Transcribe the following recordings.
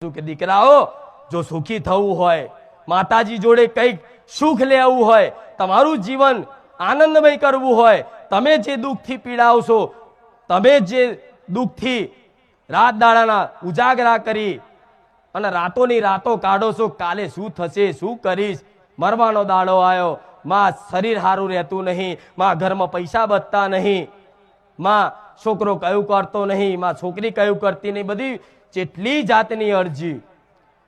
કે દીકરાઓ જો સુખી થવું હોય, માતાજી જોડે કંઈક સુખ લેવું હોય, તમારું જીવન આનંદમય કરવું હોય, તમે જે દુઃખથી પીડાવશો, તમે જે દુઃખથી રાત દાડાના ઉજાગરા કરી અને રાતોની રાતો કાઢો છો, કાલે શું થશે, શું કરીશ, મરવાનો દાડો આવ્યો, માં શરીર સારું રહેતું નહીં, માં ઘરમાં પૈસા બચતા નહીં, માં છોકરો કયું કરતો નહીં, માં છોકરી કયું કરતી નહીં, બધી જેટલી જાતની અરજી.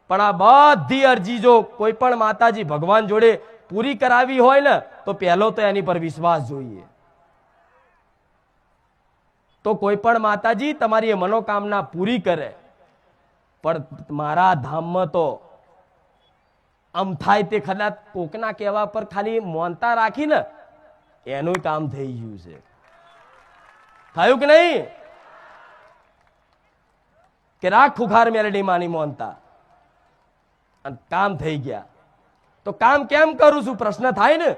પણ આ બધી અરજી જો કોઈ પણ માતાજી ભગવાન જોડે પૂરી કરાવી હોય ને, તો પહેલો તો એની પર વિશ્વાસ જોઈએ. તો કોઈ પણ માતાજી તમારી મનોકામના પૂરી કરે. પણ મારા ધામમાં તો આમ થાય તે કદાચ કોકના કહેવા પર ખાલી મોનતા રાખીને એનું કામ થઈ ગયું છે. થયું કે નહીં? કે રાખ ખુખાર મેલડી માની મોનતા અને કામ થઈ ગયા. તો કામ કેમ કરું છું પ્રશ્ન થાય ને.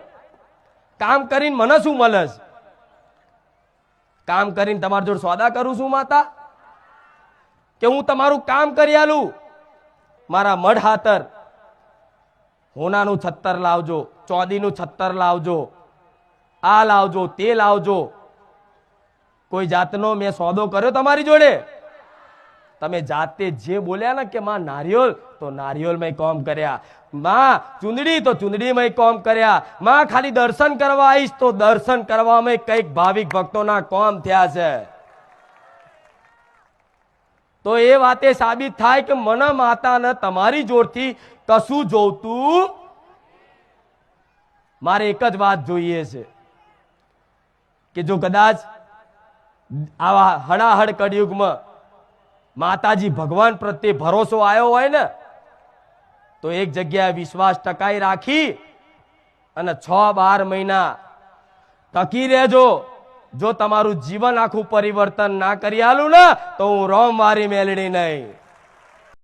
કામ કરીને મને શું મળે છે? કામ કરીને તમારી જોડે સોદા કરું છું માતા, કે હું તમારું કામ કરી આલું? મારા મઢ હાતર હોનાનું છત્તર લાવજો, ચોદીનું છત્તર લાવજો, આ લાવજો, તે લાવજો. કોઈ જાતનો મેં સોદો કર્યો તમારી જોડે? તમે જાતે જે બોલ્યા ને કે માં નારિયોલ, તો નારિયોલમાં કામ કર્યા. માં ચુંદડી, તો ચુંદડીમાં કામ કર્યા. માં ખાલી દર્શન કરવા આવીશ, તો દર્શન કરવામાં કઈક ભાવિક ભક્તોના કામ થયા છે. તો એ વાતે સાબિત થાય કે મને માતાને તમારી જોડથી કશું જોતું. મારે એક જ વાત જોઈએ છે કે જો કદાચ આવા હડાહડ કળિયુગમાં માતાજી ભગવાન પ્રત્યે ભરોસો આવ્યો હોય ને, તો એક જગ્યાએ વિશ્વાસ ટકાઈ રાખી અને 6-12 મહિના ટકી રહેજો. જો તમારું જીવન આખું પરિવર્તન ના કરી આલું ને, તો હું રોમ મારી મેલડી નહીં.